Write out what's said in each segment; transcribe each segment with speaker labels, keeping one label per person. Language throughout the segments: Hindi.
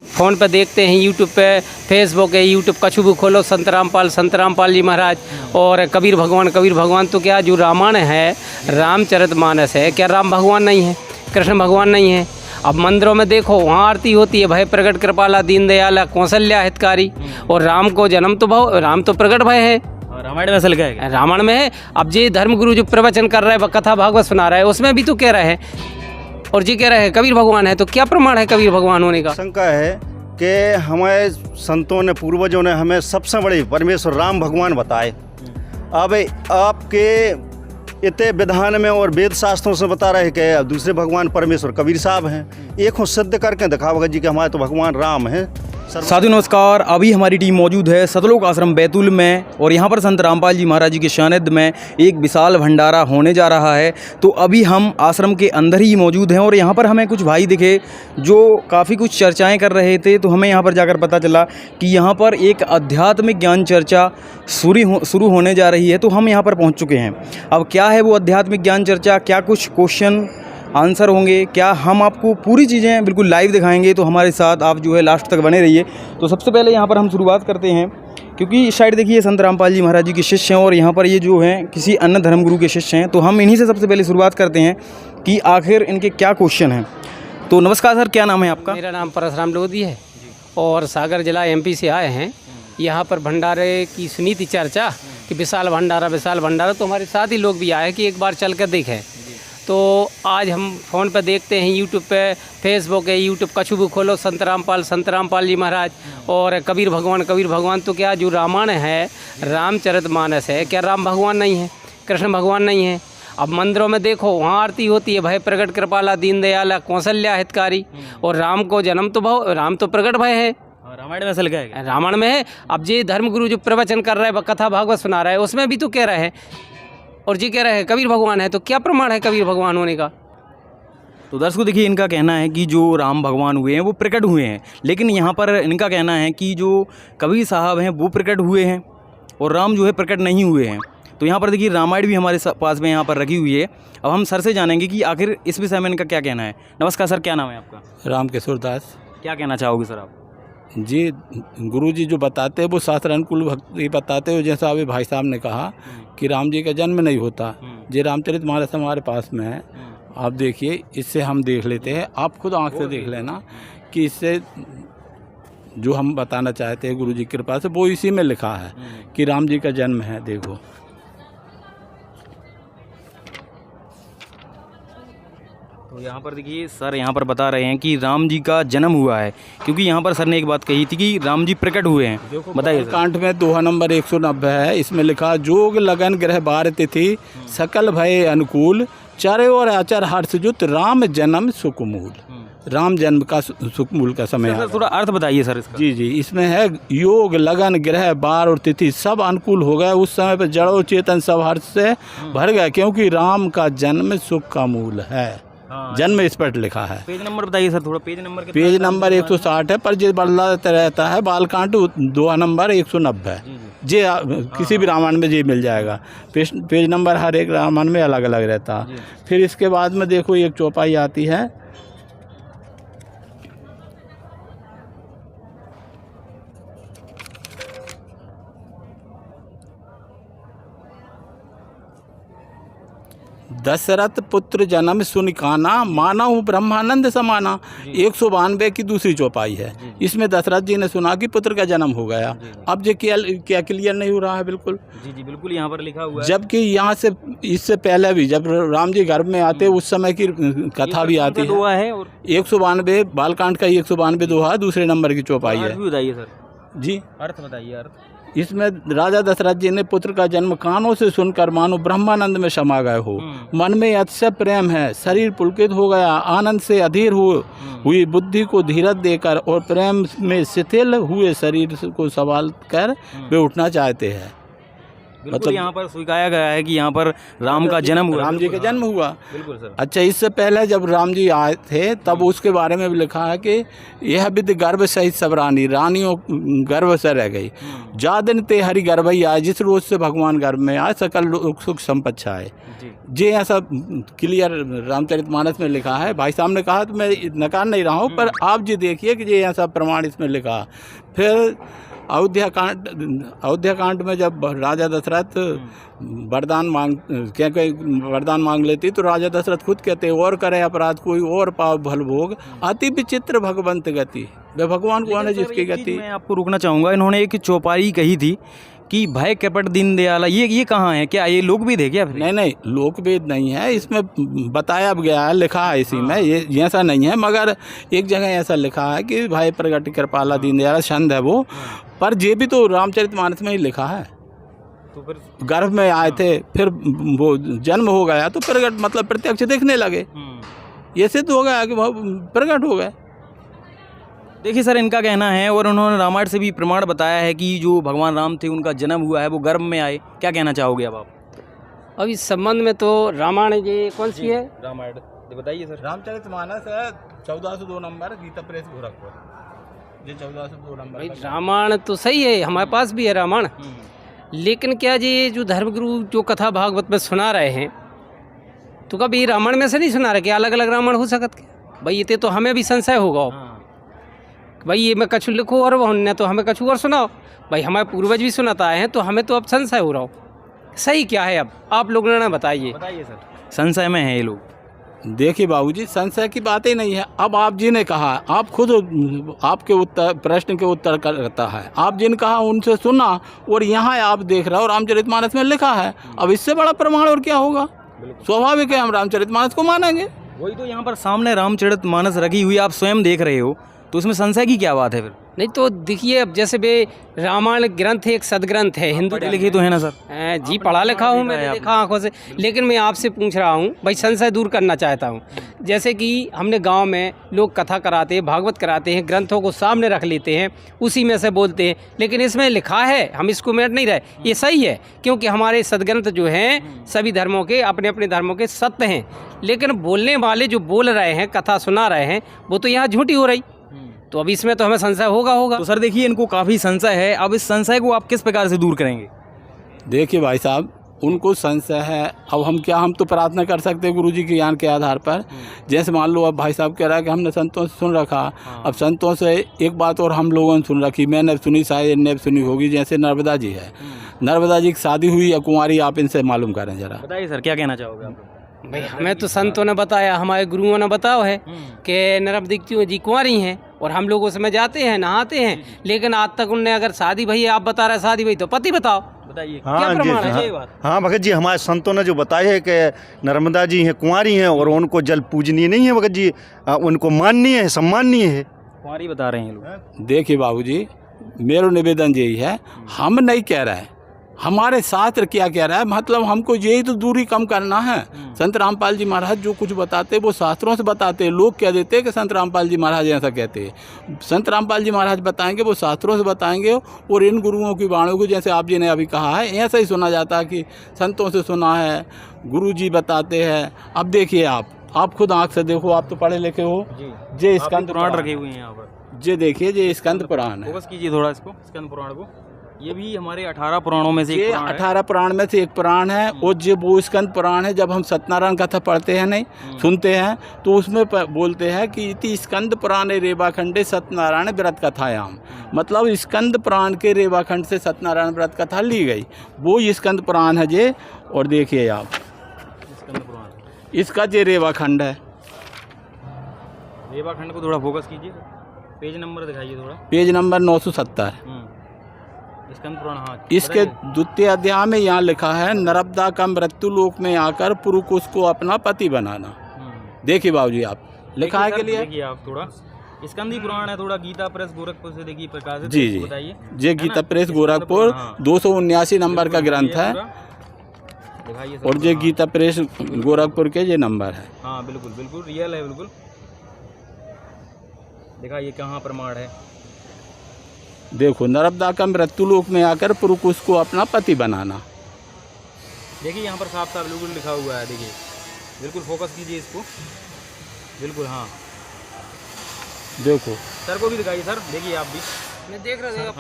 Speaker 1: फ़ोन पे देखते हैं, यूट्यूब पे, फेसबुक है, यूट्यूब कछु भी खोलो, संत रामपाल जी महाराज और कबीर भगवान। तो क्या जो रामायण है, रामचरितमानस है, क्या राम भगवान नहीं है, कृष्ण भगवान नहीं है? अब मंदिरों में देखो, वहाँ आरती होती है, भय प्रगट कृपाला दीन दयाला कौशल्या हितकारी, और राम को जन्म तो भाव, राम तो प्रगट भय है,
Speaker 2: रामायण में असल क्या है?
Speaker 1: रामायण में है। अब जी धर्मगुरु जो प्रवचन कर रहा है, कथा भागवत सुना रहा है, उसमें भी तो कह रहे हैं, और जी कह रहे हैं कबीर भगवान है। तो क्या प्रमाण है कबीर भगवान होने का?
Speaker 3: शंका है कि हमें संतों ने, पूर्वजों ने हमें सबसे बड़े परमेश्वर राम भगवान बताए। अब आपके इतने विधान में और वेद शास्त्रों से बता रहे कि दूसरे भगवान परमेश्वर कबीर साहब हैं। एक हो सिद्ध करके दिखाओगे जी कि हमारे तो भगवान राम हैं।
Speaker 2: साथियों नमस्कार, अभी हमारी टीम मौजूद है सतलोक आश्रम बैतूल में, और यहाँ पर संत रामपाल जी महाराज जी के सानिध्य में एक विशाल भंडारा होने जा रहा है। तो अभी हम आश्रम के अंदर ही मौजूद हैं, और यहाँ पर हमें कुछ भाई दिखे जो काफ़ी कुछ चर्चाएं कर रहे थे। तो हमें यहाँ पर जाकर पता चला कि यहाँ पर एक आध्यात्मिक ज्ञान चर्चा शुरू होने जा रही है। तो हम यहाँ पर पहुँच चुके हैं। अब क्या है वो आध्यात्मिक ज्ञान चर्चा, क्या कुछ क्वेश्चन आंसर होंगे, क्या हम आपको पूरी चीज़ें बिल्कुल लाइव दिखाएंगे। तो हमारे साथ आप जो है लास्ट तक बने रहिए। तो सबसे पहले यहाँ पर हम शुरुआत करते हैं, क्योंकि इस साइड देखिए संत रामपाल जी महाराज जी के शिष्य हैं, और यहाँ पर ये जो हैं किसी अन्य धर्मगुरु के शिष्य हैं। तो हम इन्हीं से सबसे पहले शुरुआत करते हैं कि आखिर इनके क्या क्वेश्चन हैं। तो नमस्कार सर, क्या नाम है आपका?
Speaker 1: मेरा नाम परशुराम लोधी है, और सागर जिला MP से आए हैं। यहाँ पर भंडारे की सुनी थी चर्चा कि विशाल भंडारा, तो हमारे साथ ही लोग भी आए कि एक बार चल कर देखें। तो आज हम फ़ोन पे देखते हैं, यूट्यूब पे, फेसबुक है, यूट्यूब कछु भी खोलो, संत रामपाल जी महाराज और कबीर भगवान। तो क्या जो रामायण है, रामचरितमानस है, क्या राम भगवान नहीं है, कृष्ण भगवान नहीं है? अब मंदिरों में देखो, वहाँ आरती होती है, भय प्रगट कृपाला दीन दयाला कौशल्या हितकारी, और राम को जन्म तो भाव, राम तो प्रगट भय है,
Speaker 2: रामायण में असल क्या है?
Speaker 1: रामायण में है। अब जी धर्मगुरु जो प्रवचन कर रहा है, कथा भागवत सुना रहा है, उसमें भी तो कह रहे हैं, और जी कह रहे हैं कबीर भगवान है। तो क्या प्रमाण है कबीर भगवान होने का?
Speaker 2: तो दर्शकों देखिए, इनका कहना है कि जो राम भगवान हुए हैं वो प्रकट हुए हैं, लेकिन यहाँ पर इनका कहना है कि जो कबीर साहब हैं वो प्रकट हुए हैं और राम जो है प्रकट नहीं हुए हैं। तो यहाँ पर देखिए रामायण भी हमारे पास में यहाँ पर रखी हुई है। अब हम सर से जानेंगे कि आखिर इस विषय में इनका क्या कहना है। नमस्कार सर, क्या नाम है आपका?
Speaker 4: रामकिशोर दास।
Speaker 2: क्या कहना चाहोगे सर आप?
Speaker 4: जी, गुरुजी जो बताते हैं वो शास्त्र अनुकूल भक्ति बताते हो। जैसा अभी भाई साहब ने कहा कि राम जी का जन्म नहीं होता, ये रामचरितमानस हमारे पास में है। आप देखिए, इससे हम देख लेते हैं, आप खुद आंख से देख लेना कि इससे जो हम बताना चाहते हैं गुरुजी की कृपा से वो इसी में लिखा है कि राम जी का जन्म है। देखो,
Speaker 2: तो यहाँ पर देखिए सर यहाँ पर बता रहे हैं कि राम जी का जन्म हुआ है, क्योंकि यहाँ पर सर ने एक बात कही थी कि राम जी प्रकट हुए हैं। बताइए।
Speaker 4: कांठ में दोहा नंबर 190 है, इसमें लिखा जोग लगन ग्रह बार तिथि सकल भय अनुकूल चारे और आचार हर्ष जुत राम जन्म सुकमूल। राम जन्म का सुकमूल का समय है।
Speaker 2: थोड़ा अर्थ बताइए सर इसका।
Speaker 4: जी, इसमें है योग लगन ग्रह बार और तिथि सब अनुकूल हो गए। उस समय पर जड़ो चेतन सब हर्ष से भर गया, क्योंकि राम का जन्म सुख का मूल है। जन्म इस पर लिखा है।
Speaker 2: पेज नंबर बताइए सर, थोड़ा पेज नंबर।
Speaker 4: पेज नंबर 160 है, पर ये बदलाता रहता है। बालकांड दोहा नंबर 190 जे किसी भी रामायण में ये मिल जाएगा। पेज नंबर हर एक रामायण में अलग अलग रहता है। फिर इसके बाद में देखो एक चौपाई आती है, दशरथ पुत्र जन्म सुनिकाना मानव ब्रह्मानंद समाना। 192 की दूसरी चौपाई है। इसमें दशरथ जी ने सुना कि पुत्र का जन्म हो गया। अब ये क्या क्लियर नहीं हो रहा है? बिल्कुल
Speaker 2: जी बिल्कुल यहाँ पर लिखा हुआ है।
Speaker 4: जबकि यहाँ से इससे पहले भी जब राम जी गर्भ में आते उस समय की कथा भी आती है। 192 बालकांड का 192 दोहा दूसरे नंबर की चौपाई है।
Speaker 2: बताइए सर
Speaker 4: जी,
Speaker 2: अर्थ बताइए। अर्थ
Speaker 4: इसमें राजा दशरथ जी ने पुत्र का जन्म कानों से सुनकर मानो ब्रह्मानंद में समा गए हो। मन में अतिशय प्रेम है, शरीर पुलकित हो गया, आनंद से अधीर हुई बुद्धि को धीरज देकर और प्रेम में शिथिल हुए शरीर को संभाल कर वे उठना चाहते हैं।
Speaker 2: मतलब यहाँ पर स्वीकारा गया है कि यहाँ पर राम का जन्म हुआ,
Speaker 4: राम जी का जन्म हुआ।
Speaker 2: बिल्कुल सर।
Speaker 4: अच्छा, इससे पहले जब राम जी आए थे तब उसके बारे में भी लिखा है कि यह विद गर्भ सहित सब रानियों गर्भ से रह गई। जा दिन ते हरि गर्भ ही आए, जिस रोज से भगवान गर्भ में आए सकल सुख संपत्ति आए। जे ऐसा क्लियर रामचरितमानस में लिखा है, भाई साहब ने कहा तो मैं नकार नहीं रहा हूँ, पर आप जी देखिए कि ये ऐसा प्रमाण इसमें लिखा। फिर अयोध्या कांड में जब राजा दशरथ वरदान मांग लेती तो राजा दशरथ खुद कहते और करे अपराध कोई और पाव भल भोग, अति विचित्र भगवंत गति। वे भगवान कौन है जिसकी गति।
Speaker 2: मैं आपको रुकना चाहूँगा, इन्होंने एक चौपाई कही थी कि भय कपट दीन दयाला, ये कहाँ है? क्या ये लोकवेद है क्या?
Speaker 4: नहीं, लोकवेद नहीं है, इसमें बताया गया है, लिखा है इसी में, ये ऐसा नहीं है। मगर एक जगह ऐसा लिखा है कि भय प्रगट कृपाला दीन दयाला, छंद है वो, पर ये भी तो रामचरितमानस में ही लिखा है।
Speaker 2: तो फिर
Speaker 4: गर्भ में आए थे, फिर वो जन्म हो गया तो प्रगट मतलब प्रत्यक्ष देखने लगे, ये सिद्ध हो गया कि प्रगट हो गए।
Speaker 2: देखिए सर, इनका कहना है और उन्होंने रामायण से भी प्रमाण बताया है कि जो भगवान राम थे उनका जन्म हुआ है वो गर्भ में आए। क्या कहना चाहोगे अब आप?
Speaker 1: अब इस संबंध में तो रामायण ये कौन सी है?
Speaker 2: रामायण बताइए सर।
Speaker 4: रामचरितमानस है 1402 नंबर, गीता प्रेस गोरखपुर, ये 1402 नंबर।
Speaker 1: भाई रामायण तो सही है, हमारे पास भी है रामायण, लेकिन क्या ये जो धर्मगुरु जो कथा भागवत में सुना रहे हैं तो कभी रामायण में से नहीं सुना रहे कि अलग अलग रामायण हो सकत के? भाई ये तो हमें भी संशय होगा भाई, ये मैं कछु लिखो और उन्होंने तो हमें कछु और सुनाओ। भाई हमारे पूर्वज भी सुनाता है तो हमें तो अब संशय हो रहा हो, सही क्या है? अब आप लोग ने बताइए
Speaker 2: सर, संशय में है ये लोग।
Speaker 4: देखिए बाबूजी, संशय की बात ही नहीं है। अब आप जी ने कहा, आप खुद आपके उत्तर प्रश्न के उत्तर करता है, आप जिन कहा उनसे सुना और यहाँ आप देख रहे हो रामचरितमानस में लिखा है। अब इससे बड़ा प्रमाण और क्या होगा? स्वाभाविक है हम रामचरितमानस को मानेंगे।
Speaker 2: वही तो यहाँ पर सामने रामचरितमानस रखी हुई आप स्वयं देख रहे हो, तो उसमें संशय की क्या बात है फिर?
Speaker 1: नहीं तो देखिए, अब जैसे बे रामायण ग्रंथ एक सदग्रंथ है, हिंदू
Speaker 2: लिखी तो है ना सर?
Speaker 1: जी पढ़ा लिखा हूँ, मैंने देखा आंखों से, लेकिन मैं आपसे पूछ रहा हूँ भाई, संशय दूर करना चाहता हूँ। जैसे कि हमने गांव में लोग कथा कराते हैं, भागवत कराते हैं, ग्रंथों को सामने रख लेते हैं, उसी में से बोलते हैं, लेकिन इसमें लिखा है, हम इसको मेट नहीं रहे, ये सही है क्योंकि हमारे सदग्रंथ जो हैं सभी धर्मों के अपने अपने धर्मों के सत्य हैं, लेकिन बोलने वाले जो बोल रहे हैं, कथा सुना रहे हैं, वो तो यहाँ झूठी हो रही। तो अब इसमें तो हमें संशय होगा।
Speaker 2: तो सर देखिए, इनको काफ़ी संशय है, अब इस संशय को आप किस प्रकार से दूर करेंगे?
Speaker 4: देखिए भाई साहब, उनको संशय है, अब हम तो प्रार्थना कर सकते हैं गुरुजी के ज्ञान के आधार पर। जैसे मान लो अब भाई साहब कह रहा है कि हमने संतों से सुन रखा, अब संतों से एक बात और हम लोगों ने सुन रखी, मैंने सुनी, शायद इनने सुनी होगी। जैसे नर्मदा जी है, नर्मदा जी की शादी हुई या कुंवारी, आप इनसे मालूम करें जरा।
Speaker 2: बताइए सर, क्या कहना चाहोगे आप?
Speaker 1: भाई हमें तो संतों ने बताया, हमारे गुरुओं ने बताया है कि नर्मदा जी कुंवारी हैं और हम लोग उसमें जाते हैं, नहाते हैं, लेकिन आज तक उनने अगर शादी भई, आप बता रहे शादी भई, तो पति बताओ, बताइए क्या प्रमाण है?
Speaker 3: हाँ भगत जी, हमारे संतों ने जो बताया है कि नर्मदा जी हैं, कुंवारी हैं और उनको जल पूजनीय नहीं है भगत जी, उनको माननीय है, सम्माननीय है।
Speaker 2: कुंवारी बता रहे हैं लोग।
Speaker 4: देखिए बाबूजी, मेरा निवेदन यही है, हम नहीं कह रहे, हमारे शास्त्र क्या कह रहा है, मतलब हमको यही तो दूरी कम करना है। संत रामपाल जी महाराज जो कुछ बताते वो शास्त्रों से बताते, लोग कह देते हैं कि संत रामपाल जी महाराज ऐसा कहते हैं। संत रामपाल जी महाराज बताएंगे, वो शास्त्रों से बताएंगे, और इन गुरुओं की वाणियों को जैसे आप जी ने अभी कहा है, ऐसा ही सुना जाता है कि संतों से सुना है, गुरु जी बताते हैं। अब देखिए, आप खुद आँख से देखो, आप तो पढ़े लिखे हो, ये स्कंद
Speaker 2: पुराण रखे हुए हैं यहाँ पर,
Speaker 4: ये देखिए, ये स्कंद पुराण है।
Speaker 2: फोकस कीजिए थोड़ा इसको, स्कंद पुराण को। ये भी हमारे 18 पुराणों में से एक पुराण है।
Speaker 4: 18 पुराण में से एक पुराण है, और जो वो स्कंद पुराण है, जब हम सत्यनारायण कथा पढ़ते हैं नहीं सुनते हैं, तो उसमें बोलते हैं कि इति स्कंद पुराणे रेवाखंडे सत्यनारायण व्रत कथायाम, मतलब स्कंद पुराण के रेवाखंड से सत्यनारायण व्रत कथा ली गई, वो स्कंद पुराण है ये। और देखिए आप,
Speaker 2: स्कंद पुराण,
Speaker 4: इसका ये रेवाखंड है।
Speaker 2: रेवाखंड को थोड़ा फोकस कीजिए, पेज नंबर दिखाइए थोड़ा।
Speaker 4: Page number 970।
Speaker 2: स्कंद पुराण, हाँ।
Speaker 4: इसके द्वितीय अध्याय में यहाँ लिखा है, नर्मदा का मृत्यु लोक में आकर पुरुष को अपना पति बनाना। देखिए बाबूजी, आप लिखा है के लिए,
Speaker 2: देखिए आप थोड़ा, स्कंदी पुराण है, थोड़ा गीता प्रेस गोरखपुर से देखिए प्रकाशित।
Speaker 4: जी
Speaker 2: बताइए।
Speaker 4: ये गीता प्रेस गोरखपुर 279 नंबर का ग्रंथ है, और ये गीता प्रेस गोरखपुर के ये नंबर है।
Speaker 2: हाँ बिल्कुल बिल्कुल रियल है, बिल्कुल दिखाइए कहाँ प्रमाण है।
Speaker 4: देखो, नर्मदा का मृत्यु लोक में आकर पुरुष को अपना पति बनाना।
Speaker 2: देखिए यहाँ पर साफ साफ बिल्कुल लिखा हुआ है, देखिए बिल्कुल फोकस कीजिए इसको, बिल्कुल हाँ।
Speaker 4: देखो,
Speaker 2: सर को भी दिखाइए सर, देखिए आप भी।
Speaker 1: मैं देख रहा हूँ,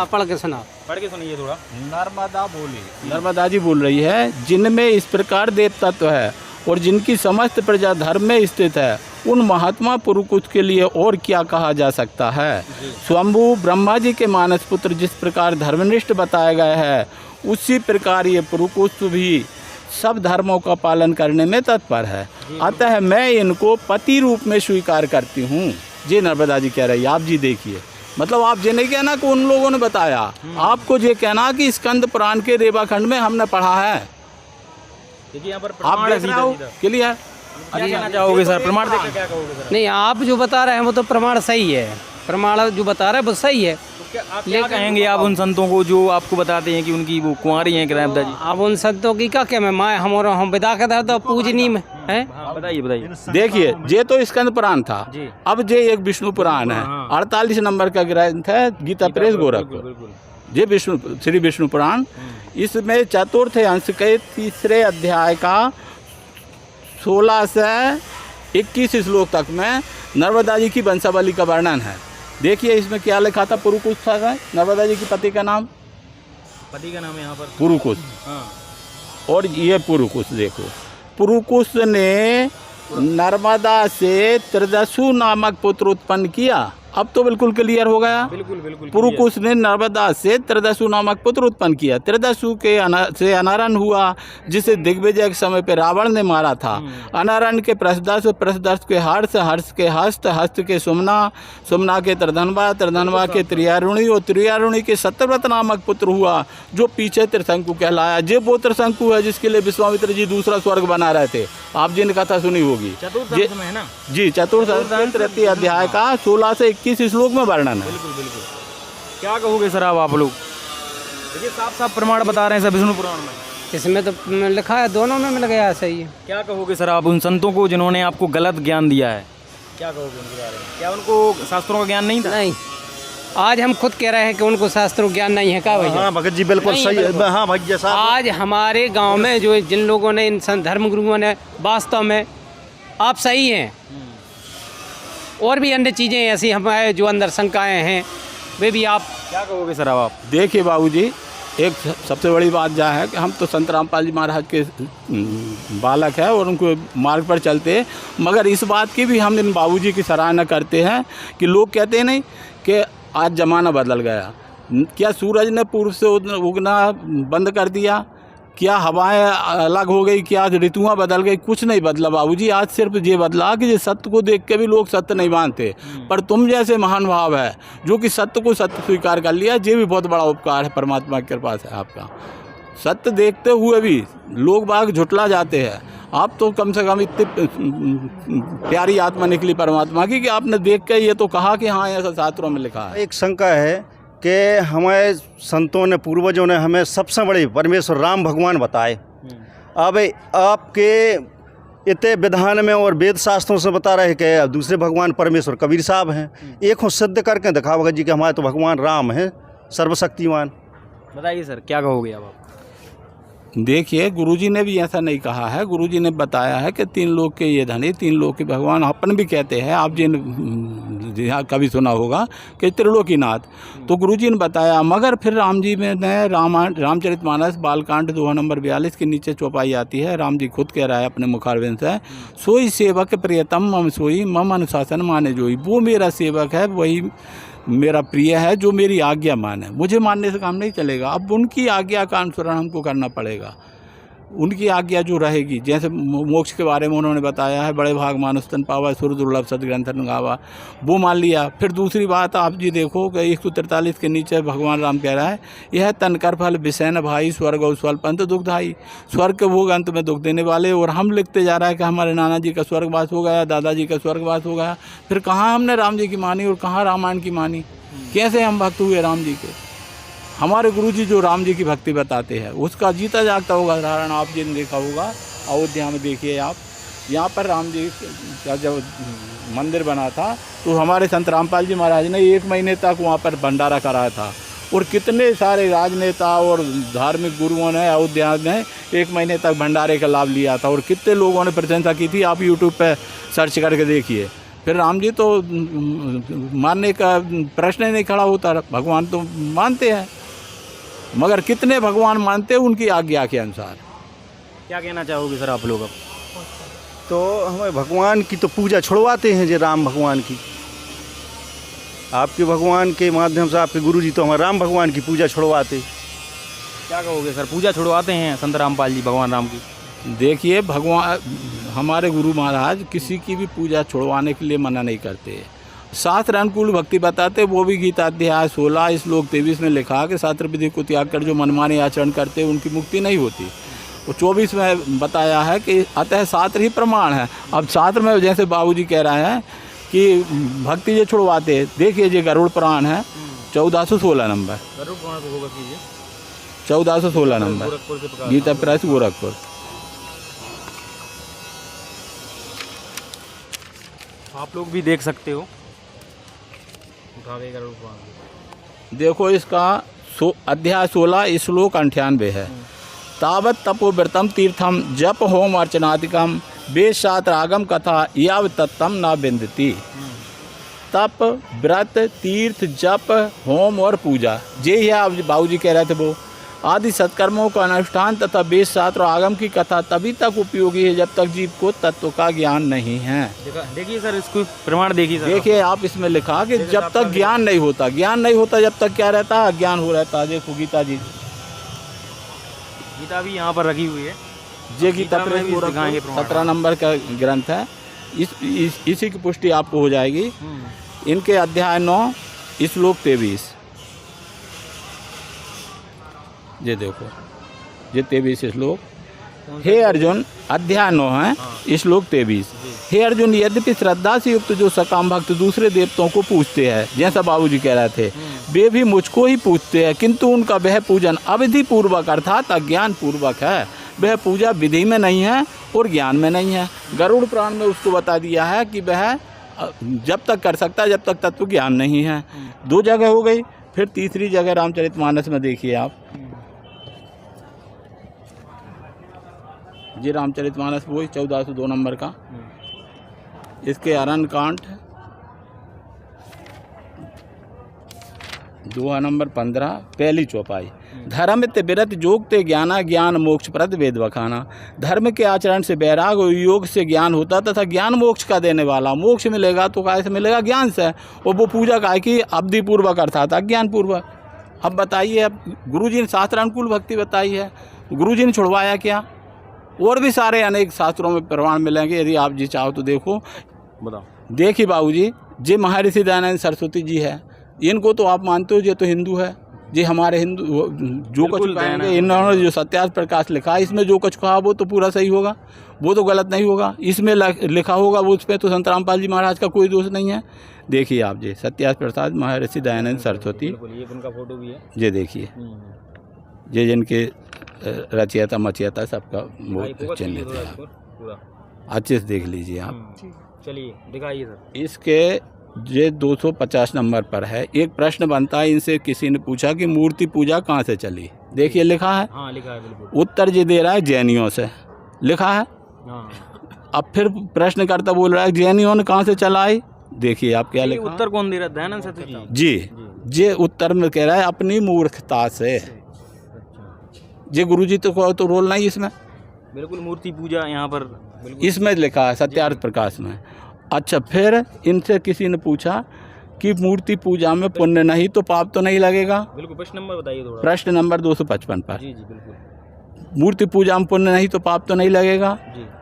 Speaker 1: पढ़ के सुना।
Speaker 2: थोड़ा।
Speaker 4: नर्मदा बोली, नर्मदा जी बोल रही है, जिनमें इस प्रकार देव तत्व है और जिनकी समस्त प्रजा धर्म में स्थित है, उन महात्मा पुरुकुश के लिए और क्या कहा जा सकता है। स्वयंभू ब्रह्मा जी के मानस पुत्र जिस प्रकार धर्मनिष्ठ बताया गया है, उसी प्रकार ये पुरुकुश भी सब धर्मों का पालन करने में तत्पर है। अतः मैं इनको पति रूप में स्वीकार करती हूँ। जी नर्मदा जी कह रही है। आप जी देखिए, मतलब आप ये नहीं कहना कि उन लोगों ने बताया, आपको ये कहना कि स्कंद पुराण के रेवाखंड में हमने पढ़ा है।
Speaker 2: देखिए यहाँ पर
Speaker 4: आप देख रहे हो क्लियर।
Speaker 2: क्या कहना चाहोगे सर, प्रमाण देकर क्या कहोगे सर?
Speaker 1: नहीं, आप जो बता रहे हैं वो तो प्रमाण सही है, प्रमाण जो बता रहे हैं वो सही है।
Speaker 2: आप क्या कहेंगे आप उन संतों को जो आपको बताते हैं कि उनकी वो कुंवारी हैं ग्रामदा जी?
Speaker 1: अब उन संतों की क्या क्या मैं माँ हम विदा कर तो पूजनी में है।
Speaker 2: बताइए बताइए।
Speaker 4: देखिए, ये तो स्कंद पुराण था, अब ये एक विष्णु पुराण है। 48 नंबर का ग्रंथ है गीता प्रेस गोरखपुर। ये श्री विष्णु पुराण, इसमें चतुर्थ अंश के 3 अध्याय का 16 से 21 श्लोक तक में नर्मदा जी की वंशावली का वर्णन है। देखिए इसमें क्या लिखा था, पुरुकुश था नर्मदा जी की पति का नाम,
Speaker 2: पति का नाम यहाँ पर
Speaker 4: पुरुकुश। और ये पुरुकुश देखो, पुरुकुश ने नर्मदा से त्रिदशु नामक पुत्र उत्पन्न किया। अब तो बिल्कुल क्लियर हो गया।
Speaker 2: बिल्कुल
Speaker 4: पुरुकुश ने नर्मदा से त्रिदशु नामक पुत्र उत्पन्न किया। त्रिदशु के से अनारण हुआ, जिसे दिग्विजय के समय पे रावण ने मारा था। अनारण के प्रसदर्श, प्रसदर्श के हर्ष, हर्ष के हस्त, हस्त के सुमना, सुमना के त्रिधनवा, त्रिधनवा के त्रियारुणी और त्रियारुणी के सत्यव्रत नामक पुत्र हुआ, जो पीछे त्रिशंकु कहलाया। ये वो त्रिशंकु है जिसके लिए विश्वामित्र जी दूसरा स्वर्ग बना रहे थे। आप जिन कथा सुनी होगी। जी, चतुर्थ तृतीय अध्याय का 16 से 21 श्लोक में वर्णन है।
Speaker 2: बिल्कुल। क्या कहोगे सर आप लोग? देखिए साफ साफ प्रमाण बता रहे हैं सर विष्णु पुराण में।
Speaker 1: इसमें तो लिखा है, दोनों में मिल गया, सही है।
Speaker 2: क्या कहोगे सर आप उन संतों को जिन्होंने आपको गलत ज्ञान दिया है? क्या कहोगे उनके बारे में? क्या उनको शास्त्रों का ज्ञान नहीं था?
Speaker 1: नहीं, आज हम खुद कह रहे हैं कि उनको शास्त्रों ज्ञान नहीं है। क्या भैया?
Speaker 3: हाँ भगत जी बिल्कुल सही है। हाँ भैया साहब,
Speaker 1: आज हमारे गांव में जो जिन लोगों ने, इन धर्म गुरुओं ने, वास्तव में आप सही हैं। और भी अन्य चीज़ें ऐसी हमारे जो अंदर शंकाएं हैं, वे भी आप
Speaker 2: क्या कहोगे सर आप?
Speaker 4: देखिए बाबूजी, एक सबसे बड़ी बात यह है कि हम तो संत रामपाल जी महाराज के बालक हैं और उनको मार्ग पर चलते हैं, मगर इस बात की भी हम इन बाबूजी की सराहना करते हैं कि लोग कहते हैं नहीं कि आज ज़माना बदल गया। क्या सूरज ने पूर्व से उगना बंद कर दिया? क्या हवाएं अलग हो गई? क्या ऋतुआं बदल गई? कुछ नहीं बदला बाबूजी। आज सिर्फ ये बदला कि सत्य को देख के भी लोग सत्य नहीं मानते, पर तुम जैसे महान भाव है जो कि सत्य को सत्य स्वीकार कर लिया, ये भी बहुत बड़ा उपकार है परमात्मा के कृपा से आपका। सत्य देखते हुए भी लोग बाग झुटला जाते हैं। आप तो कम से कम इतनी प्यारी आत्मा निकली परमात्मा की कि आपने देख के ये तो कहा कि हाँ ऐसा शास्त्रों में लिखा है।
Speaker 3: एक शंका है कि हमारे संतों ने, पूर्वजों ने हमें सबसे बड़े परमेश्वर राम भगवान बताए। अब आपके इतने विधान में और वेद शास्त्रों से बता रहे कि दूसरे भगवान परमेश्वर कबीर साहब हैं। एक हो सिद्ध करके दिखा भगत जी कि हमारे तो भगवान राम हैं, सर्वशक्तिमान।
Speaker 2: बताइए सर क्या कहोगे अब आप?
Speaker 4: देखिए, गुरुजी ने भी ऐसा नहीं कहा है। गुरुजी ने बताया है कि 3 लोक के ये धनी, 3 लोक के भगवान अपन भी कहते हैं। आप जिन कभी सुना होगा कि त्रिलोकीनाथ, तो गुरुजी ने बताया। मगर फिर राम जी में रामचरितमानस बालकांड 2 नंबर 42 के नीचे चौपाई आती है। राम जी खुद कह रहा है अपने मुखारविंद से, सोई सेवक प्रियतम मम सोई मम अनुशासन माने जोई। वो मेरा सेवक है, वही मेरा प्रिय है जो मेरी आज्ञा माने। मुझे मानने से काम नहीं चलेगा, अब उनकी आज्ञा का अनुसरण हमको करना पड़ेगा। उनकी आज्ञा जो रहेगी, जैसे मोक्ष के बारे में उन्होंने बताया है, बड़े भाग मानुष तन पावा सुर दुर्लभ सदग्रंथ गावा, वो मान लिया। फिर दूसरी बात आप जी देखो कि 143 के नीचे भगवान राम कह रहा है, यह तनकर फल विषैन भाई स्वर्ग और स्वल्पंत दुखदाई। स्वर्ग के भोग अंत में दुख देने वाले। और हम लिखते जा रहा है कि हमारे नाना जी का स्वर्गवास हो गया, दादाजी का स्वर्गवास हो गया। फिर कहाँ हमने राम जी की मानी और कहाँ रामायण की मानी? कैसे हम भक्त हुए राम जी के? हमारे गुरुजी जो राम जी की भक्ति बताते हैं उसका जीता जागता होगा उदाहरण आप जी ने देखा होगा। अयोध्या में देखिए आप, यहाँ पर राम जी का जब मंदिर बना था तो हमारे संत रामपाल जी महाराज ने 1 महीने तक वहाँ पर भंडारा कराया था। और कितने सारे राजनेता और धार्मिक गुरुओं ने अयोध्या में 1 महीने तक भंडारे का लाभ लिया था। और कितने लोगों ने प्रशंसा की थी, आप यूट्यूब पर सर्च करके देखिए। फिर राम जी तो मानने का प्रश्न ही नहीं खड़ा होता, भगवान तो मानते हैं, मगर कितने भगवान मानते हैं उनकी आज्ञा के अनुसार।
Speaker 2: क्या कहना चाहोगे सर आप लोग अब?
Speaker 3: तो हमें भगवान की तो पूजा छुड़वाते हैं, जो राम भगवान की, आपके भगवान के माध्यम से आपके गुरुजी तो हमारे राम भगवान की पूजा छुड़वाते।
Speaker 2: क्या कहोगे सर, पूजा छुड़वाते हैं संत रामपाल जी भगवान राम की?
Speaker 4: देखिए, भगवान हमारे गुरु महाराज किसी की भी पूजा छुड़वाने के लिए मना नहीं करते। शास्त्र अनुकूल भक्ति बताते, वो भी गीता अध्याय 16 श्लोक 23 में लिखा कि शास्त्र विधि को त्याग कर जो मनमाने आचरण करते हैं उनकी मुक्ति नहीं होती। वो 24 में बताया है कि अतः शास्त्र ही प्रमाण है। अब शास्त्र में जैसे बाबूजी कह रहे हैं कि भक्ति ये छुड़वाते हैं, देखिए ये गरुड़ पुराण है 1416 नंबर,
Speaker 2: गरुड़ पुराण को होगा कीजिए,
Speaker 4: 1416 नंबर,
Speaker 2: गोरखपुर से प्रकाश।
Speaker 4: गीता प्रेस गोरखपुर।
Speaker 2: आप लोग भी देख सकते हो, उठावे गरुड़ पुराण।
Speaker 4: देखो इसका अध्याय 16 श्लोक 98 है। तावत तपोव्रतम तीर्थम जप होम अर्चनादिकम वेद शास्त्र आगम कथा याव तत्तम न बिंदती। तप व्रत तीर्थ जप होम और पूजा, ये ही आप बाबूजी कह रहे थे, वो आदि सत्कर्मों का अनुष्ठान तथा वेद शास्त्र और आगम की कथा तभी तक उपयोगी है जब तक जीव को तत्व का ज्ञान नहीं है।
Speaker 2: देखिए सर, इसको प्रमाण देखिए सर।
Speaker 4: देखिए आप इसमें लिखा कि जब तक ज्ञान नहीं होता, ज्ञान नहीं होता जब तक क्या रहता है, अज्ञान हो रहता है। देखो गीता जी,
Speaker 2: गीता भी यहाँ पर रखी हुई है,
Speaker 4: ये गीता प्रेस गोरखपुर 17 नंबर का ग्रंथ है। इसी की पुष्टि आपको हो जाएगी। इनके अध्याय 9 श्लोक 23, ये देखो ये 23 श्लोक। हे अर्जुन, अध्याय 9 है श्लोक 23। हे अर्जुन, यद्यपि श्रद्धा से युक्त जो सकाम भक्त दूसरे देवताओं को पूजते हैं, जैसा बाबूजी कह रहे थे, वे भी मुझको ही पूजते हैं, किंतु उनका वह पूजन अविधि पूर्वक अर्थात अज्ञान पूर्वक है। वह पूजा विधि में नहीं है और ज्ञान में नहीं है। गरुड़ पुराण में उसको बता दिया है कि वह जब तक कर सकता है जब तक तत्व ज्ञान नहीं है। 2 जगह हो गई। फिर तीसरी जगह रामचरितमानस में देखिए आप, ये रामचरितमानस वही 1402 नंबर का, इसके अरण्य कांड दोहा नंबर 15 पहली चौपाई। धर्म ते विरत जोग ते ज्ञाना ज्ञान मोक्ष प्रद वेद वखाना। धर्म के आचरण से वैराग और योग से ज्ञान होता तथा ज्ञान मोक्ष का देने वाला। मोक्ष मिलेगा तो काय से मिलेगा? ज्ञान से। और वो पूजा काय की अवधि पूर्वक अर्थात अज्ञान पूर्वक। अब बताइए, अब गुरुजी ने शास्त्रानुकूल भक्ति बताई है, गुरुजी ने छुड़वाया क्या? और भी सारे अनेक शास्त्रों में प्रमाण मिलेंगे, यदि आप जी चाहो तो देखो।
Speaker 2: बताओ।
Speaker 4: देखिए बाबूजी, जे महर्षि दयानंद सरस्वती जी है, इनको तो आप मानते हो ये तो हिंदू है, ये हमारे हिंदू जो कुछ कहेंगे, इन्होंने जो सत्यार्थ प्रकाश लिखा है इसमें जो कुछ कहा वो तो पूरा सही होगा, वो तो गलत नहीं होगा। इसमें लिखा होगा वो, उस पर तो संत रामपाल जी महाराज का कोई दोष नहीं है। देखिए आप जी, सत्यार्थ प्रसाद महर्षि दयानंद सरस्वती, ये उनका फोटो भी है, ये देखिए, ये जिनके रचयिता मचयिता सबका वो चिन्ह थे, अच्छे से देख लीजिए आप।
Speaker 2: चलिए दिखाइए सर।
Speaker 4: इसके ये 250 नंबर पर है। एक प्रश्न बनता है, इनसे किसी ने पूछा कि मूर्ति पूजा कहाँ से चली? देखिए लिखा है,
Speaker 2: हाँ लिखा है बिल्कुल।
Speaker 4: उत्तर ये दे रहा है जैनियों से, लिखा है। अब फिर प्रश्न करता बोल रहा है जैनियों ने कहाँ से चलाई? देखिए आप क्या लिखा।
Speaker 2: उत्तर कौन दे रहा है? दयानंद सरस्वती
Speaker 4: जी। ये उत्तर में कह रहा है अपनी मूर्खता से। ये गुरुजी तो रोल नहीं इसमें,
Speaker 2: बिल्कुल मूर्ति पूजा यहाँ पर
Speaker 4: इसमें लिखा है सत्यार्थ प्रकाश में। अच्छा, फिर इनसे किसी ने पूछा कि मूर्ति पूजा में पुण्य नहीं तो पाप तो नहीं लगेगा?
Speaker 2: बिल्कुल। प्रश्न नंबर बताइए थोड़ा।
Speaker 4: प्रश्न नंबर 255 पर।
Speaker 2: जी बिल्कुल।
Speaker 4: मूर्ति पूजा में पुण्य नहीं तो पाप तो नहीं लगेगा?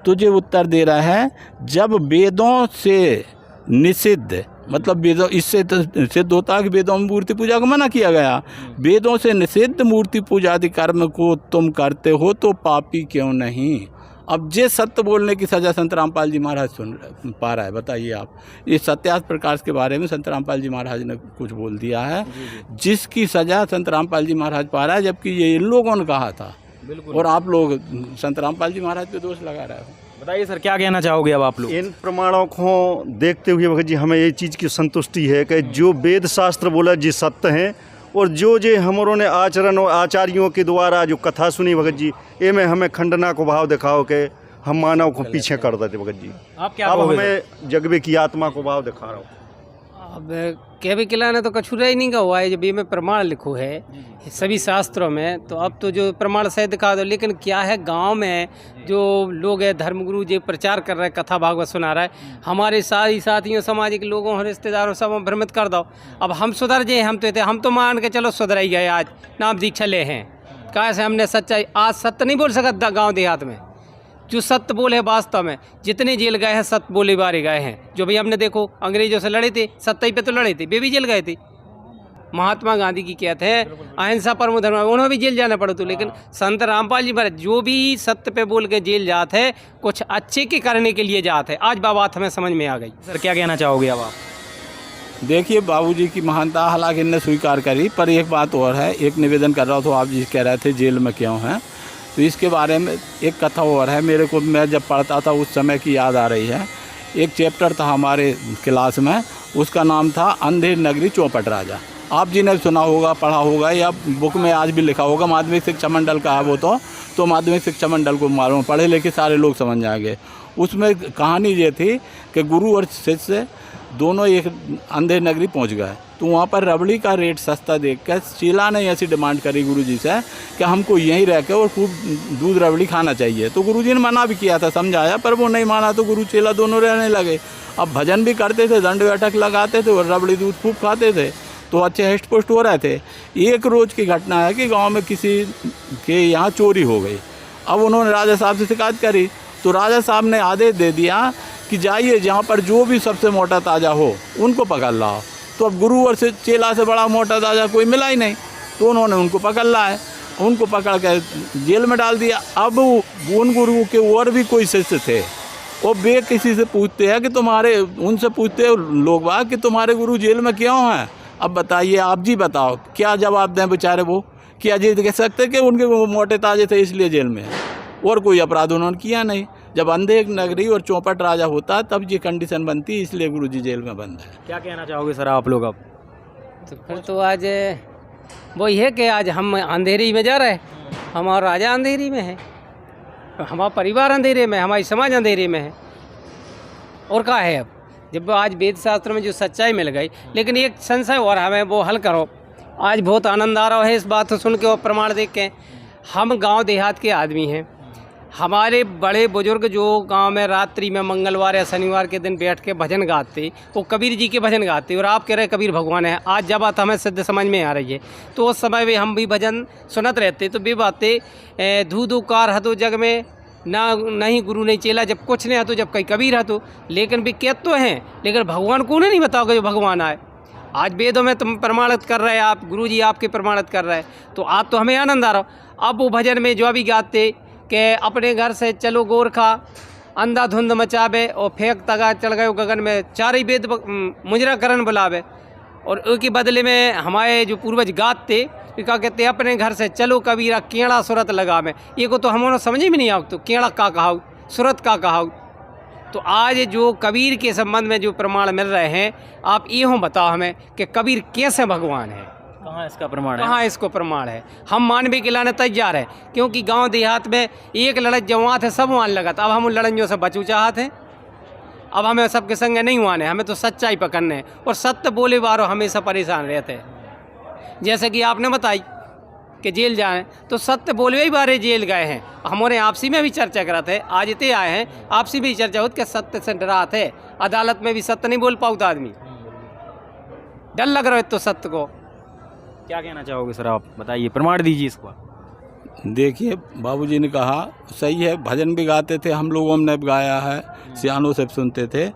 Speaker 4: तुझे उत्तर दे रहा है, जब वेदों से निषिद्ध, मतलब वेदों, इससे तो सिद्ध होता है कि वेदों में मूर्ति पूजा को मना किया गया। वेदों से निषिद्ध मूर्ति पूजा आदि कर्म को तुम करते हो तो पापी क्यों नहीं? अब जे सत्य बोलने की सज़ा संत रामपाल जी महाराज सुन पा रहा है, बताइए आप। इस सत्यार्थ प्रकाश के बारे में संत रामपाल जी महाराज ने कुछ बोल दिया है, जिसकी सज़ा संत रामपाल जी महाराज पा रहा है, जबकि ये इन लोगों ने कहा था। और आप लोग संत रामपाल जी महाराज पे दोष लगा रहे हो।
Speaker 2: बताइए सर, क्या कहना चाहोगे अब आप लोग?
Speaker 3: इन प्रमाणों को देखते हुए भगत जी हमें ये चीज़ की संतुष्टि है कि जो वेद शास्त्र बोला जी सत्य हैं, और जो हमरों ने आचरण और आचार्यों के द्वारा जो कथा सुनी भगत जी, ये में हमें खंडना को भाव दिखाओ के हम मानव को पीछे कर देते भगत जी।
Speaker 2: आप क्या
Speaker 3: अब
Speaker 2: कहोगे
Speaker 3: हमें जगबे की आत्मा को भाव दिखा रहा हूँ।
Speaker 1: अब कह भी खिलाना तो कछु रह ही नहीं का हुआ है, जब ये में प्रमाण लिखो है सभी शास्त्रों में, तो अब तो जो प्रमाण सही दिखा दो। लेकिन क्या है, गांव में जो लोग है धर्मगुरु जो प्रचार कर रहे हैं, कथा भागवत सुना रहा है, हमारे सारी साथियों सामाजिक लोगों रिश्तेदारों सब भ्रमित कर दो। अब हम सुधर जाए, हम तो मान के चलो सुधर ही गए, आज नाम दीक्षा ले हैं कहाँ से हमने सच्चाई। आज सत्य नहीं बोल सकता गाँव देहात में, जो सत्य बोले वास्तव में जितने जेल गए हैं सत्य बोले बारे गए हैं। जो भी हमने देखो अंग्रेजों से लड़े थे, सत्य पे तो लड़े थे, वे भी जेल गए थे। महात्मा गांधी की कहते हैं अहिंसा परमो धर्म, उन्होंने भी जेल जाना पड़ा तो। लेकिन संत रामपाल जी महाराज जो भी सत्य पे बोल के जेल जाते हैं, कुछ अच्छे के करने के लिए जाते हैं। आज बात हमें समझ में आ गई।
Speaker 2: सर क्या कहना चाहोगे अब आप?
Speaker 4: देखिए बाबूजी की महानता हालांकि इनने स्वीकार करी, पर एक बात और है, एक निवेदन कर रहा था। आप जी कह रहे थे जेल में क्यों हैं, तो इसके बारे में एक कथा और है मेरे को, मैं जब पढ़ता था उस समय की याद आ रही है। एक चैप्टर था हमारे क्लास में, उसका नाम था अंधेर नगरी चौपट राजा। आप जी ने सुना होगा, पढ़ा होगा, या बुक में आज भी लिखा होगा। माध्यमिक शिक्षा मंडल का है वो तो माध्यमिक शिक्षा मंडल को मालूम, पढ़े लिखे सारे लोग समझ जाएंगे। उसमें कहानी ये थी कि गुरु और शिष्य दोनों एक अंधेर नगरी पहुंच गए, तो वहाँ पर रबड़ी का रेट सस्ता देखकर चेला ने ऐसी डिमांड करी गुरुजी से कि हमको यहीं रह के और खूब दूध रबड़ी खाना चाहिए। तो गुरुजी ने मना भी किया था, समझाया, पर वो नहीं माना, तो गुरु चेला दोनों रहने लगे। अब भजन भी करते थे, दंड बैठक लगाते थे और रबड़ी दूध खूब खाते थे, तो अच्छे हष्ट पुष्ट हो रहे थे। एक रोज़ की घटना है कि गाँव में किसी के यहाँ चोरी हो गई। अब उन्होंने राजा साहब से शिकायत करी, तो राजा साहब ने आदेश दे दिया कि जाइए जहाँ पर जो भी सबसे मोटा ताज़ा हो उनको पकड़ लाओ। तो अब गुरु और चेला से बड़ा मोटा ताज़ा कोई मिला ही नहीं, तो उन्होंने उनको पकड़ लाए, उनको पकड़ कर जेल में डाल दिया। अब उन गुरु के और भी कोई शिष्य थे, वो वे किसी से पूछते हैं कि तुम्हारे, उनसे पूछते लोग बाग कि तुम्हारे गुरु जेल में क्यों हैं। अब बताइए, आप जी बताओ, क्या जवाब दें बेचारे वो? क्या जी कह सकते कि उनके मोटे ताजे थे इसलिए जेल में है, और कोई अपराध उन्होंने किया नहीं। जब अंधेर नगरी और चौपट राजा होता तब ये कंडीशन बनती, इसलिए गुरुजी जेल में बंद है।
Speaker 2: क्या कहना चाहोगे सर आप लोग अब?
Speaker 1: तो फिर तो आज वही है कि आज हम अंधेरी में जा रहे हैं, हमारा राजा अंधेरी में है, हमारा परिवार अंधेरे में, हमारी समाज अंधेरे में है, और क्या है। अब जब आज वेद शास्त्र में जो सच्चाई मिल गई, लेकिन एक संशय और हमें वो हल करो। आज बहुत आनंद आ रहा है इस बात को सुन के और प्रमाण देख के। हम गांव देहात के आदमी हैं, हमारे बड़े बुजुर्ग जो गांव में रात्रि में मंगलवार या शनिवार के दिन बैठ के भजन गाते, वो कबीर जी के भजन गाते, और आप कह रहे कबीर भगवान है। आज जब बात हमें सिद्ध समझ में आ रही है, तो उस समय में हम भी भजन सुनत रहते, तो वे बातें धू धू कार हतो जग में ना, नहीं गुरु नहीं चेला, जब कुछ नहीं हतो, जब कहीं कबीर हतो। लेकिन वे कहते तो हैं, लेकिन भगवान को नहीं बताओगे जो भगवान आए। आज वेदों में तुम प्रमाणित कर रहे हैं, आप गुरु जी आपके प्रमाणित कर रहे हैं, तो आज तो हमें आनंद आ रहा। अब वो भजन में जो भी गाते कि अपने घर से चलो गोरखा, अंधाधुंध मचावे और फेंक तगा चढ़ गए गगन में, चार ही वेद मुजरा करन बुलावे। और उसके बदले में हमारे जो पूर्वज गाते, क्या कहते हैं, अपने घर से चलो कबीरा केड़ा सुरत लगा में। ये को तो हम समझ में नहीं आवत, तो केड़ा का कहा, सुरत का कहा। तो आज जो कबीर के संबंध में जो प्रमाण मिल रहे हैं, आप ये बताओ हमें कि कबीर कैसे भगवान है,
Speaker 2: कहाँ इसका प्रमाण है?
Speaker 1: कहाँ इसको प्रमाण है? हम मानवे के लाने तैयार है, क्योंकि गांव देहात में एक लड़त जवान थे, सब मान लगा था। अब हम उन लड़नियों से बचू चाहते हैं, अब हमें सबके संग नहीं माने, हमें तो सच्चाई पकड़ने है, और सत्य बोले बारो हमेशा परेशान रहते हैं। जैसे कि आपने बताई कि जेल जाए, तो सत्य बोले ही बारे जेल गए हैं। हमारे आपसी में भी चर्चा कराते हैं, आज इतने आए हैं, आपसी भी चर्चा होती कि सत्य से डराते है। अदालत में भी सत्य नहीं बोल पाता आदमी, डर लग रहा है तो सत्य को।
Speaker 2: क्या कहना चाहोगे सर आप? बताइए, प्रमाण दीजिए इसको।
Speaker 4: देखिए बाबूजी ने कहा सही है, भजन भी गाते थे, हम लोगों ने भी गाया है, सियानों से सुनते थे,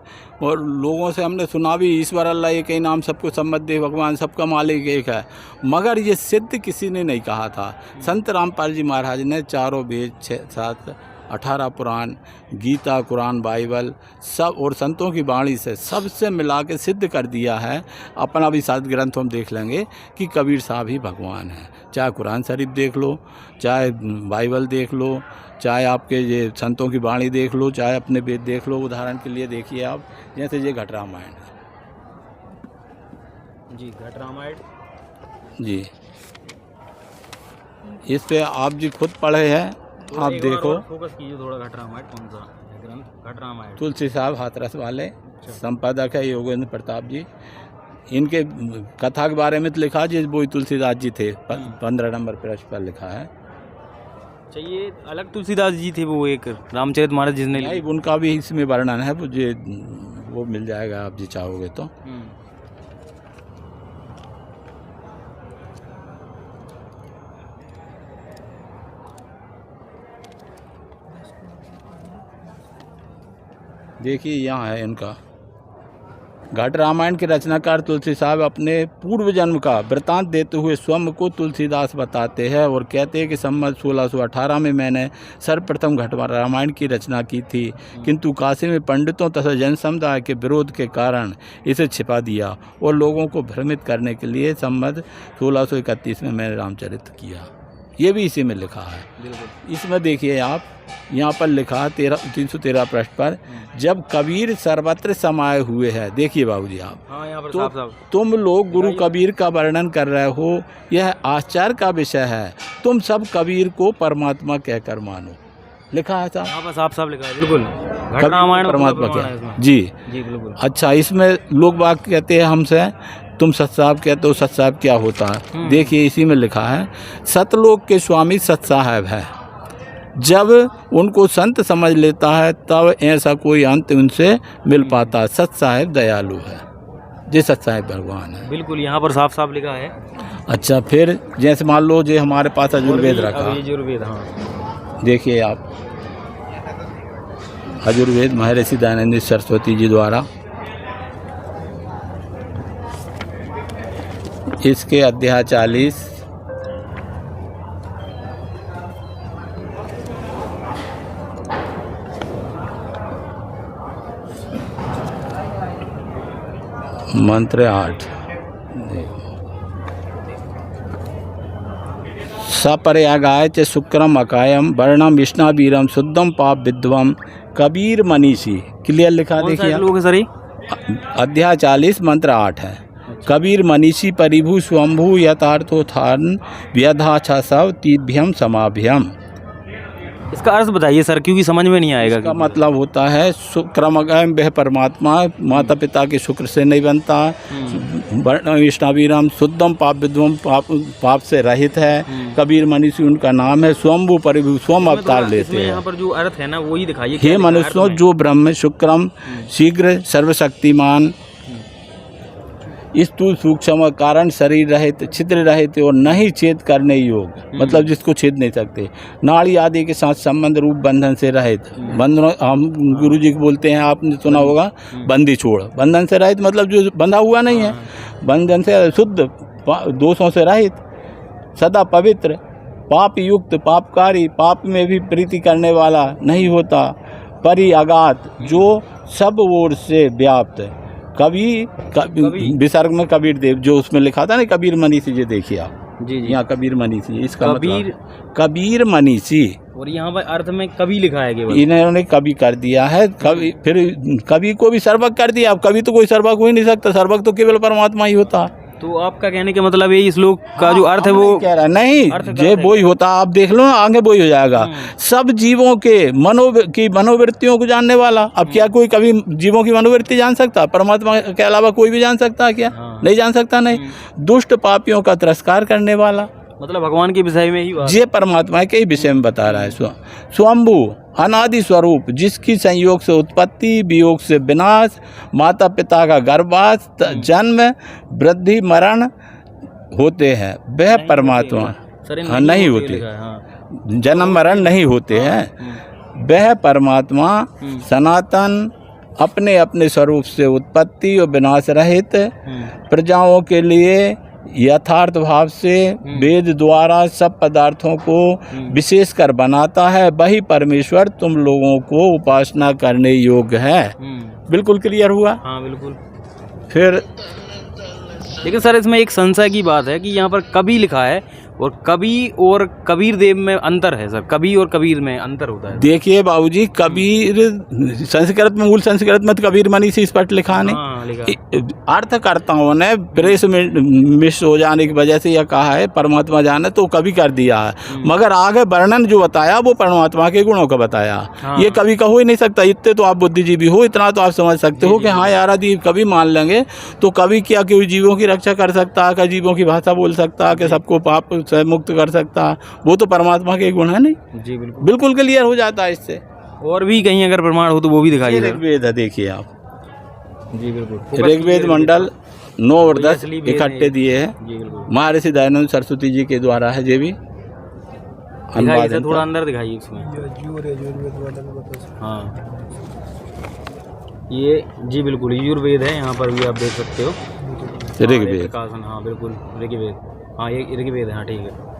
Speaker 4: और लोगों से हमने सुना भी, ईश्वर अल्लाह एक ही नाम, सबको सम्मत दे भगवान, सबका मालिक एक है। मगर ये सिद्ध किसी ने नहीं कहा था। संत रामपाल जी महाराज ने चारों वेद, 6-7, 18 पुराण, गीता, कुरान, बाइबल सब और संतों की वाणी से सबसे मिला के सिद्ध कर दिया है। अपना भी सात ग्रंथ हम देख लेंगे कि कबीर साहब ही भगवान हैं। चाहे कुरान शरीफ देख लो, चाहे बाइबल देख लो, चाहे आपके ये संतों की वाणी देख लो, चाहे अपने वेद देख लो। उदाहरण के लिए देखिए आप, जैसे ये घट रामायण
Speaker 2: जी, घट रामायण
Speaker 4: जी, इस पे आप जी खुद पढ़े हैं, आप देखो
Speaker 2: फोकस कीजिए थोड़ा। घट रामायण कौन सा ग्रंथ? घट रामायण।
Speaker 4: तुलसी साहब हाथरस वाले, संपादक है योगेंद्र प्रताप जी। इनके कथा के बारे में तो लिखा जी, वो तुलसीदास जी थे, 15 नंबर पृष्ठ पर लिखा है।
Speaker 2: अच्छा, ये अलग तुलसीदास जी थे, वो एक रामचरितमानस जिसने
Speaker 4: नहीं, उनका भी इसमें वर्णन है, वो मिल जाएगा आप जी चाहोगे तो। देखिए यहाँ है इनका। घट रामायण के रचनाकार तुलसी साहब अपने पूर्व जन्म का वृतांत देते हुए स्वयं को तुलसीदास बताते हैं और कहते हैं कि संवत 1618 में मैंने सर्वप्रथम घट रामायण की रचना की थी, किंतु काशी में पंडितों तथा जन समुदाय के विरोध के कारण इसे छिपा दिया और लोगों को भ्रमित करने के लिए संवत 1631 में मैंने रामचरित किया। ये भी इसी में लिखा है। इसमें देखिए आप, यहाँ पर लिखा है 313 पृष्ठ पर, जब कबीर सर्वत्र समाये हुए हैं। देखिए बाबूजी आप,
Speaker 2: हाँ, यहाँ पर
Speaker 4: तो
Speaker 2: साफ साफ
Speaker 4: तुम लोग गुरु कबीर का वर्णन कर रहे हो, यह आश्चर्य का विषय है। तुम सब कबीर को परमात्मा कहकर मानो। लिखा है साहब,
Speaker 2: यहाँ पर साफ साफ लिखा है। बिल्कुल, घट
Speaker 4: कबीर
Speaker 2: रामायण
Speaker 4: परमात्मा
Speaker 2: क्या
Speaker 4: क्या? जी
Speaker 2: बिल्कुल।
Speaker 4: अच्छा, इसमें लोग बाग कहते हैं हमसे, तुम सत साहब कहते हो, सत साहब क्या होता है? देखिए इसी में लिखा है, सतलोक के स्वामी सत साहब है। जब उनको संत समझ लेता है तब ऐसा कोई अंत उनसे मिल पाता। सत साहब दयालु है, जे सत साहब भगवान है।
Speaker 2: बिल्कुल, यहाँ पर साफ साफ लिखा है।
Speaker 4: अच्छा, फिर जैसे मान लो जो हमारे पास अजुर्वेद रखा,
Speaker 2: यजुर्वेद, हाँ
Speaker 4: देखिए आप, अजुर्वेद महर्षि दयानंद सरस्वती जी द्वारा, इसके अध्याय 40 मंत्र 8 सपर्यागाय च शुक्रम अकायम वर्णम विष्णावीरम शुद्धम पाप विद्वम कबीर मनीषी। क्लियर लिखा, देखिए
Speaker 2: लोग सर,
Speaker 4: अध्याय 40 मंत्र 8 है। कबीर मनीषी परिभू स्वंभू यथार्थोत्थान व्यधाछा सब तीभ्यम समाभ्यम।
Speaker 2: इसका अर्थ बताइए सर, क्योंकि समझ में नहीं आएगा।
Speaker 4: इसका मतलब होता है शुक्रमगम, वह परमात्मा माता पिता के शुक्र से नहीं बनता। विष्णावीरम शुद्धम पाप विद्वम, पाप से रहित है। कबीर मनीषी उनका नाम है। स्वंभू परिभू, स्वयं अवतार लेते हैं।
Speaker 2: यहाँ पर जो अर्थ है ना, वही दिखाइए।
Speaker 4: हे मनुष्यों, जो ब्रह्म शुक्रम शीघ्र सर्वशक्तिमान स्थूल सूक्ष्म कारण शरीर रहित छिद्र रहित और नहीं छेद करने योग्य, मतलब जिसको छेद नहीं सकते, नाड़ी आदि के साथ संबंध रूप बंधन से रहित। बंधन हम गुरु जी को बोलते हैं, आपने सुना होगा, बंदी छोड़। बंधन से रहित मतलब जो बंधा हुआ नहीं है, बंधन से शुद्ध, दोषों से रहित, सदा पवित्र, पाप युक्त, पापकारी, पाप में भी प्रीति करने वाला नहीं होता, परि अगात, जो सब ओर से व्याप्त। कभी विसर्ग में कबीर देव, जो उसमें लिखा था ना कबीर मनीषी, ये देखिए आप,
Speaker 2: जी जी,
Speaker 4: यहाँ कबीर मनीषी, इसका
Speaker 2: कबीर
Speaker 4: मतलब कबीर मनीषी।
Speaker 2: और यहाँ पर अर्थ में कवि लिखा है केवल।
Speaker 4: इन्होंने कवि कर दिया है। कवि, फिर कवि को भी सर्वज्ञ कर दिया। अब कवि तो कोई सर्वज्ञ हो ही नहीं सकता, सर्वज्ञ तो केवल परमात्मा ही होता।
Speaker 2: तो आपका कहने का मतलब ये, इस श्लोक का जो अर्थ है वो
Speaker 4: कह रहा नहीं, जे वो ही होता। आप देख लो ना, आगे वो ही हो जाएगा। सब जीवों के मनोवृत्तियों को जानने वाला। अब क्या कोई कभी जीवों की मनोवृत्ति जान सकता? परमात्मा के अलावा कोई भी जान सकता है क्या? नहीं जान सकता। नहीं। दुष्ट पापियों का तिरस्कार करने वाला,
Speaker 2: मतलब भगवान के विषय में ही बात।
Speaker 4: ये परमात्मा के ही विषय में बता रहा है। स्वयंभू अनादि स्वरूप, जिसकी संयोग से उत्पत्ति, वियोग से विनाश, माता पिता का गर्भवास, जन्म, वृद्धि, मरण होते हैं, वह परमात्मा नहीं होते। जन्म मरण नहीं होते हैं। वह परमात्मा सनातन, अपने अपने स्वरूप से उत्पत्ति और विनाश रहित, प्रजाओं के लिए यथार्थ भाव से वेद द्वारा सब पदार्थों को विशेष कर बनाता है। वही परमेश्वर तुम लोगों को उपासना करने योग्य है। बिल्कुल क्लियर हुआ?
Speaker 2: हाँ बिल्कुल।
Speaker 4: फिर
Speaker 2: लेकिन सर, इसमें एक संशय की बात है कि यहाँ पर कवि लिखा है और कवि और कबीर देव में अंतर है सर, कवि और कबीर में अंतर होता है?
Speaker 4: देखिए बाबूजी, कबीर संस्कृत में, मूल संस्कृत में तो कबीर मनी से स्पष्ट लिखा नहीं।
Speaker 2: हाँ, लिखा।
Speaker 4: अर्थकर्ताओं ने प्रेस में मिस हो जाने की वजह से यह कहा है परमात्मा जाने, तो कवि कर दिया है, मगर आगे वर्णन जो बताया वो परमात्मा के गुणों का बताया। ये कवि का हो ही नहीं सकता। इतने तो आप बुद्धिजीवी हो, इतना तो आप समझ सकते हो कि हाँ यार यदि कवि मान लेंगे तो कवि क्या कि जीवों की रक्षा कर सकता है, जीवों की भाषा बोल सकता है, कि सबको पाप से मुक्त कर सकता है, वो तो परमात्मा के गुण है नहीं।
Speaker 2: जी बिल्कुल,
Speaker 4: बिल्कुल क्लियर हो जाता है इससे।
Speaker 2: और भी कहीं अगर प्रमाण हो तो वो भी दिखाइए।
Speaker 4: ऋग्वेद है, देखिए आप।
Speaker 2: जी बिल्कुल,
Speaker 4: ऋग्वेद मंडल 9 और 10 इकट्ठे दिए हैं।
Speaker 2: जी बिल्कुल,
Speaker 4: महर्षि दयानंद सरस्वती जी के द्वारा है। ये भी
Speaker 2: दिखाइए सर, थोड़ा अंदर दिखाइए इसमें। हाँ, ये जी बिल्कुल यजुर्वेद है, यहाँ पर भी आप देख सकते हो।
Speaker 4: ऋग्वेद,
Speaker 2: हाँ बिल्कुल ऋग्वेद, हाँ ये ऋग्वेद है, हाँ ठीक है।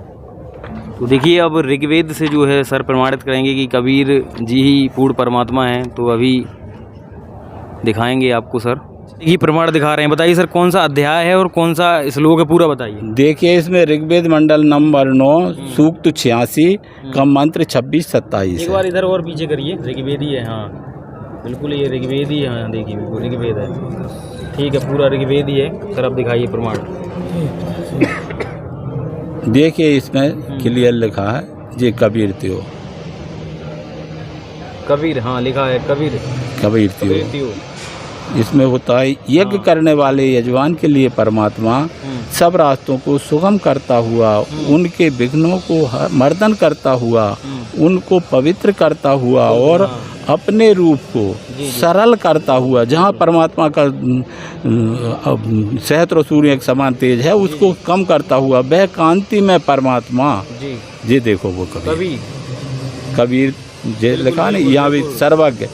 Speaker 2: तो देखिए अब ऋग्वेद से जो है सर प्रमाणित करेंगे कि कबीर जी ही पूर्ण परमात्मा हैं। तो अभी दिखाएंगे आपको सर, ये प्रमाण दिखा रहे हैं। बताइए सर कौन सा अध्याय है और कौन सा श्लोक है, पूरा बताइए।
Speaker 4: देखिए इसमें ऋग्वेद मंडल नंबर 9 सूक्त 86 का मंत्र 26-27
Speaker 2: एक बार इधर और पीछे करिए, ऋग्वेद ही है। हाँ बिल्कुल ये ऋग्वेद ही है, हाँ देखिए बिल्कुल ऋग्वेद है, ठीक है पूरा ऋग्वेद ही है सर। अब दिखाइए प्रमाण।
Speaker 4: देखिए इसमें क्लियर लिखा है, ये कबीर त्यो,
Speaker 2: कबीर, हाँ लिखा है कबीर,
Speaker 4: कबीर त्यो। इसमें होता है यज्ञ करने वाले यजमान के लिए परमात्मा सब रास्तों को सुगम करता हुआ, उनके विघ्नों को मर्दन करता हुआ, उनको पवित्र करता हुआ और अपने रूप को सरल करता हुआ, जहाँ परमात्मा का सहस्त्र सूर्य एक समान तेज है उसको कम करता हुआ वह कांति में परमात्मा। ये देखो वो कबीर जे लिखा नहीं, यहाँ भी सर्वज्ञ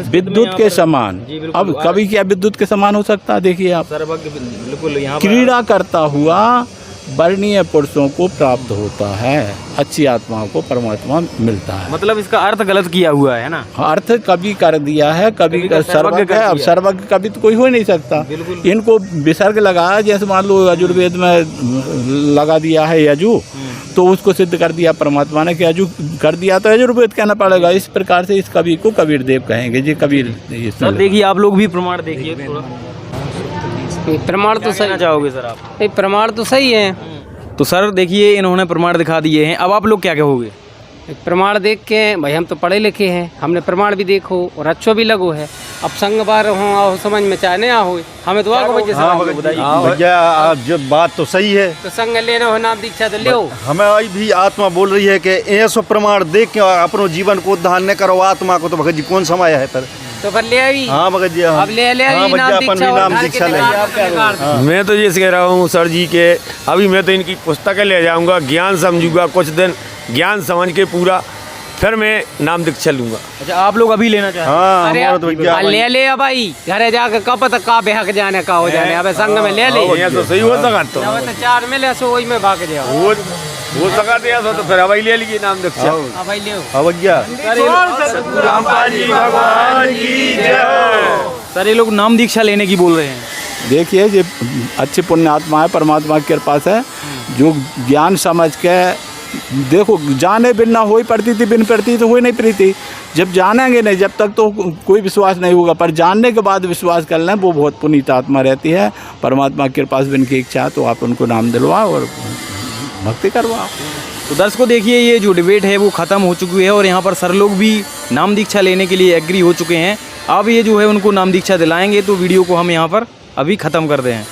Speaker 4: विद्युत के समान। अब कवि क्या विद्युत के समान हो सकता है? देखिए आप,
Speaker 2: बिल्कुल यहाँ
Speaker 4: क्रीड़ा करता हुआ वर्णीय पुरुषों को प्राप्त होता है, अच्छी आत्माओं को परमात्मा मिलता है।
Speaker 2: मतलब इसका अर्थ गलत किया हुआ है ना,
Speaker 4: अर्थ कवि कर दिया है, कवि का सर्वज्ञ है। अब सर्वज्ञ कवि तो कोई हो ही नहीं सकता। इनको विसर्ग लगाया, जैसे मान लो यजुर्वेद में लगा दिया है यजु, तो उसको सिद्ध कर दिया परमात्मा ने कि यजु कर दिया तो यजुर्वेद कहना पड़ेगा। इस प्रकार से इस कवि को कबीर देव कहेंगे। जी कबीर।
Speaker 2: सर देखिए आप लोग भी प्रमाण देखिए थोड़ा।
Speaker 1: प्रमाण तो सही
Speaker 2: चाहोगे सर आप?
Speaker 1: प्रमाण तो सही है।
Speaker 2: तो सर देखिए इन्होंने प्रमाण दिखा दिए हैं, अब आप लोग क्या कहोगे?
Speaker 1: प्रमाण देख के भाई हम तो पढ़े लिखे हैं, हमने प्रमाण भी देखो और अच्छो भी लगो है। अब संग बार हो आओ समझ में चाहे नहीं हो, हमें तो आगे
Speaker 3: भैया आप जो बात तो सही है,
Speaker 1: तो संग लेना हो नाम दीक्षा तो ले।
Speaker 3: हमें आई भी आत्मा बोल रही है कि ऐसो प्रमाण देख के अपनो जीवन को उद्धार न करो आत्मा को, तो भगत जी कौन समय है
Speaker 1: तो फिर ले आई।
Speaker 3: हाँ भगत जी,
Speaker 1: अब ले
Speaker 3: नाम दीक्षा ले।
Speaker 5: मैं तो ये कह रहा हूँ सर जी के, अभी मैं तो इनकी पुस्तकें ले जाऊंगा, ज्ञान समझूंगा, कुछ दिन ज्ञान समझ के पूरा फिर मैं नाम दीक्षा लूंगा।
Speaker 2: अच्छा आप लोग अभी लेना चाहते हैं?
Speaker 3: हाँ
Speaker 1: ले ले भाई, घर जाके कब तक का बेहक जाने का हो जाने। अब संग में ले ले,
Speaker 5: ये तो सही हो सका तो
Speaker 1: 4 में ले सो वही में भाग जाओ
Speaker 5: वो सका दिया तो फिर अब ले लीजिए नाम दीक्षा।
Speaker 1: अब भाई ले
Speaker 2: सर ये लोग नाम दीक्षा लेने की बोल रहे हैं।
Speaker 4: देखिए ये अच्छी पुण्य आत्मा है, परमात्मा की कृपा से जो ज्ञान समझ के देखो, जाने बिन ना हो ही पड़ती थी, बिन पड़ती तो हो ही नहीं प्रीति। जब जानेंगे नहीं जब तक तो कोई विश्वास नहीं होगा, पर जानने के बाद विश्वास कर लें वो बहुत पुनीत आत्मा रहती है। परमात्मा की कृपा से इनकी इच्छा तो आप उनको नाम दिलवाओ और भक्ति करवाओ।
Speaker 2: तो दर्शकों देखिए ये जो डिबेट है वो ख़त्म हो चुकी है और यहाँ पर सर लोग भी नाम दीक्षा लेने के लिए एग्री हो चुके हैं। अब ये जो है उनको नाम दीक्षा दिलाएंगे। तो वीडियो को हम यहाँ पर अभी ख़त्म कर दें।